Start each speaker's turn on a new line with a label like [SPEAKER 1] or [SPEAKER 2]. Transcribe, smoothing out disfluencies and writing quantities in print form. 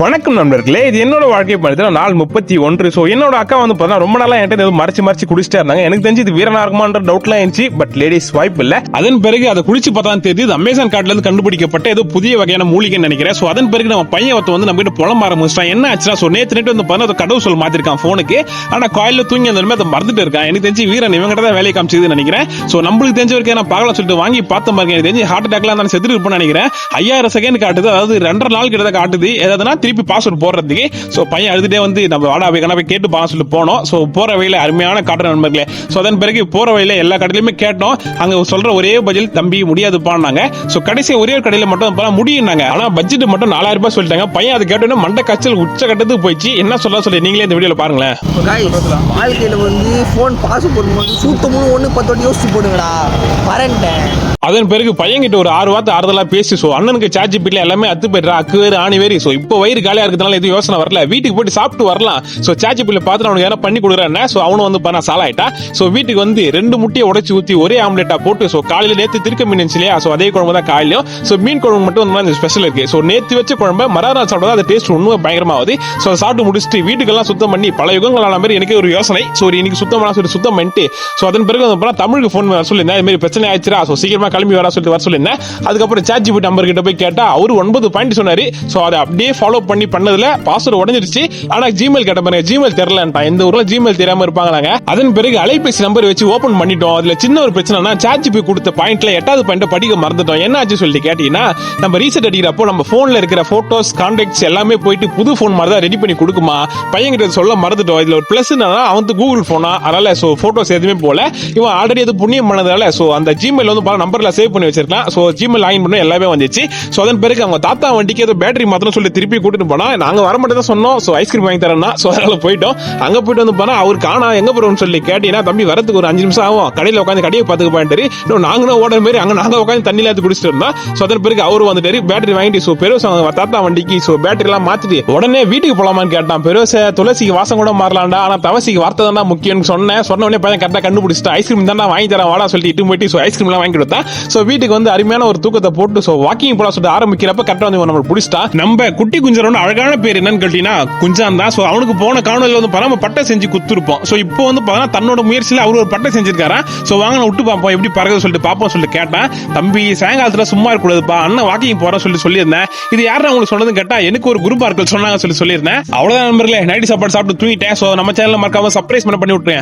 [SPEAKER 1] வணக்கம் நண்பர்களே, இது என்னோட வாழ்க்கை பார்த்தீங்கன்னா நாள் 31. ஸோ என்னோட அக்கா வந்து பார்த்தா ரொம்ப நாளா என்கிட்ட ஏதோ மறைச்சு குடிச்சிட்டே இருந்தாங்க. எனக்கு தெரிஞ்சு இது வீரனா இருக்குமான்ற டவுட்லாம் இருந்துச்சு. பட் லேடிஸ் வாய்ப்பு இல்ல. அதன் பிறகு அதை குடிச்சு பார்த்தா தெரியுது இது அமேசான் கார்ட்ல இருந்து கண்டுபிடிக்கப்பட்ட ஏதோ புதிய வகையான மூலிகைன்னு நினைக்கிறேன். ஸோ அதன் பிறகு நம்ம பையன் வந்து நம்ம கிட்ட புலம்ப ஆரம்பிச்சிட்டான். என்ன ஆச்சுன்னா, ஸோ நேற்று வந்து பார்த்தா கடவுள் சொல் மாத்திருக்கான் போனுக்கு. ஆனா காலையில தூங்கி அந்த அதை மறந்துட்டு இருக்கான். எனக்கு தெரிஞ்சு வீரன் இவங்க தான் வேலையை காமிச்சதுன்னு நினைக்கிறேன். ஸோ நம்மளுக்கு தெரிஞ்ச வரைக்கும் நான் பார்க்கலாம் சொல்லிட்டு வாங்கி பார்த்த மாதிரி எனக்கு தெரிஞ்சு ஹார்ட் அட்டாக்லாம் நான் செத்துட்டு இருப்பேன்னு நினைக்கிறேன். 5000 செகண்ட் காட்டுது, அதாவது 2.5 நாள் கிட்ட காட்டுது. ஏதாவதுனா திருப்பி பாஸ்வேர்ட் போடுறது. சோ பையன் அழுதுட்டே வந்து நம்ம வாடா போய் கேட்டு பாக்க சொல்லி போனோம். சோ போற வழியில அருமையான காட்டுற நண்பர்களே. சோ அதன் பிறகு போற வழியில எல்லா கடையிலுமே கேட்டோம். அங்க சொல்ற ஒரே பதில், தம்பி முடியாதுப்பான்னாங்க. சோ கடைசி ஒரே ஒரு கடையில மட்டும் முடியும்னாங்க. ஆனா பட்ஜெட் மட்டும் 4000 ரூபாய் சொல்லிட்டாங்க. பையன் அது கேட்டோன்னு மண்டை காய்ச்சல் உச்ச கட்டத்துக்கு போயிடுச்சு. என்ன சொல்லி நீங்களே இந்த வீடியோல பாருங்களேன்.
[SPEAKER 2] வாழ்க்கையில வந்து போன் பாஸ் போடும்போது சூத்தமும் 1-10 வாட்டி யோசிச்சு போடுங்கடா வரேன்ட்டேன்.
[SPEAKER 1] அதன் பிறகு பையன்கிட்ட ஒரு 6 வார்த்தை ஆறுதலா பேசி சோ அண்ணனுக்கு சார்ஜ் பிட்ல எல்லாமே அத்து போயிடுறா, அக்கு வேறு ஆணி வேறு. சோ இப்போ வயிறு காலியா இருக்கிறதுனால எதுவும் யோசனை வரல. வீட்டுக்கு போயிட்டு சாப்பிட்டு வரலாம். சோ சார்ஜ் பிட்ல பார்த்து அவனுக்கு யாரும் பண்ணி கொடுக்குறானே. சோ அவனும் வந்து பண்ண சாலாயிட்டா. சோ வீட்டுக்கு வந்து 2 முட்டையை உடைச்சு ஊத்தி ஒரே ஆம்லெட்டா போட்டு சோ காலையில நேத்து திருக்க மீன் இல்லையா, சோ அதே குழம்பு தான் காலையிலும். சோ மீன் குழம்பு மட்டும் வந்து ஸ்பெஷல் இருக்கு. சோ நேத்து வச்ச குழம்பு மறுநாள் சாப்பிட்டா அந்த டேஸ்ட் ஒன்னும் பயங்கரமாவது. சோ சாப்பிட்டு முடிச்சுட்டு வீட்டுக்கெல்லாம் சுத்தம் பண்ணி பல யுகங்களான மாதிரி எனக்கு ஒரு யோசனை. சோ இன்னைக்கு சுத்தம் பண்ணிட்டு சோ அதன் பிறகு தமிழுக்கு போன் சொல்லியிருந்தேன். இது மாதிரி பிரச்சனை ஆயிடுச்சா, சோ சீக்கிரமா கிளம்பி வர சொல்லிட்டு வர சொல்லியிருந்தேன். அதுக்கப்புறம் சாட்ஜிபிடி நம்பர் கிட்ட போய் கேட்டா அவரு 9 பாயிண்ட் சொன்னாரு. சோ அதை அப்படியே ஃபாலோ பண்ணதுல பாஸ்வேர்ட் உடைஞ்சிருச்சு. ஆனா ஜிமெயில் கேட்ட பாருங்க, ஜிமெயில் தெரியலன்ட்டா. இந்த ஊர்ல ஜிமெயில் தெரியாம இருப்பாங்களாங்க. அதன் பிறகு அலைபேசி நம்பர் வச்சு ஓபன் பண்ணிட்டோம். அதுல சின்ன ஒரு பிரச்சனைனா சாட்ஜிபிடி கொடுத்த பாயிண்ட்ல 8வது பாயிண்ட் படிக்க மறந்துட்டோம். என்ன ஆச்சு சொல்லிட்டு கேட்டீங்கன்னா, நம்ம ரீசெட் அடிக்கிறப்போ நம்ம போன்ல இருக்கிற போட்டோஸ் கான்டாக்ட்ஸ் எல்லாமே போயிட்டு புது போன் மாதிரி தான் ரெடி பண்ணி கொடுக்குமா. பையன் கிட்ட சொல்ல மறந்துட்டோம். இதுல ஒரு பிளஸ் என்னன்னா, அவன் கூகுள் போனா, அதனால சோ போட்டோஸ் எதுவுமே போல. இவன் ஆல்ரெடி அது புண்ணியம் பண்ணதால சோ அந்த ஜிமெயில் வந்து நம்பர்ல சேவ் பண்ணி வச்சிருக்கலாம். சோ ஜிமெயில் லாகின் பண்ண எல்லாமே வந்துச்சு. சோ அதன் பிறகு அவங்க தாத்தா வண்டிக்கு ஏதோ பேட்டரி மாத்தணும் சொல்லி திருப்பி கூட்டிட்டு போனா, நாங்க வர மட்டும் தான் சொன்னோம். சோ ஐஸ்கிரீம் வாங்கி தரேன்னா சோ அதனால போயிட்டோம். அங்க போயிட்டு வந்து போனா அவர் காணா, எங்க போறோம்னு சொல்லி கேட்டீங்கன்னா, தம்பி வரதுக்கு ஒரு 5 நிமிஷம் ஆகும், கடையில உட்காந்து கடையை பார்த்துக்க போயிட்டாரு. நாங்களும் ஓடுற மாதிரி அங்க நாங்க உட்காந்து தண்ணியில எடுத்து குடிச்சிட்டு இருந்தோம். சோ அதன் பிறகு அவரு வந்துட்டாரு, பேட்டரி வாங்கிட்டு சோ பெருசா தாத்தா வண்டிக்கு சோ பேட்டரி எல்லாம் மாத்திட்டு உடனே வீட்டுக்கு போலாமான்னு கேட்டான். பெருசா துளசிக்கு வாசம் கூட மாறலாம்டா, ஆனா தவசிக்கு வார்த்தை தான் முக்கியம்னு சொன்ன உடனே பையன் கரெக்டா கண்டுபிடிச்சிட்டு ஐஸ்கிரீம் தான் வாங்கி தரேன் வாடா சொல்லிட்டு இட்டு போயிட்டு சோ ஐஸ்கிரீம் எல்லாம் வாங்கி கொடுத்தா. சோ வீட்டுக்கு வந்து அருமையான ஒரு தூக்கத்தை போட்டு சோ வாக்கிங் போல சொல்லிட்டு ஆரம்பிக்கிறப்ப கரெக்டா வந்து நம்ம பிடிச்சிட்டா. நம்ம குட்டி குஞ்சரோட அழகான பேர் என்னன்னு கேட்டீங்கன்னா குஞ்சான் தான். சோ அவனுக்கு போன காணொலியில வந்து நம்ம பட்டை செஞ்சு குத்துருப்போம். சோ இப்போ வந்து தன்னோட முயற்சியில அவரு ஒரு பட்டை செஞ்சிருக்காரா. சோ வாங்க விட்டு பார்ப்போம் எப்படி பறகுது சொல்லிட்டு பார்ப்போம் சொல்லிட்டு கேட்டேன். தம்பி சாயங்காலத்துல சும்மா இருக்கக்கூடாதுப்பா, அண்ணன் வாக்கிங் போற சொல்லியிருந்தேன். இது யாரும் உங்களுக்கு சொன்னதுன்னு கேட்டா எனக்கு ஒரு குரூப் ஆட்கள் சொன்னாங்க சொல்லியிருந்தேன். அவ்வளவுதான் நண்பர்களே, நைட் சாப்பாடு சாப்பிட்டு தூங்கிட்டேன். சோ நம்ம சேனல் மறக்காம சர்ப்ரைஸ் பண்ணி விட்டுருங்க.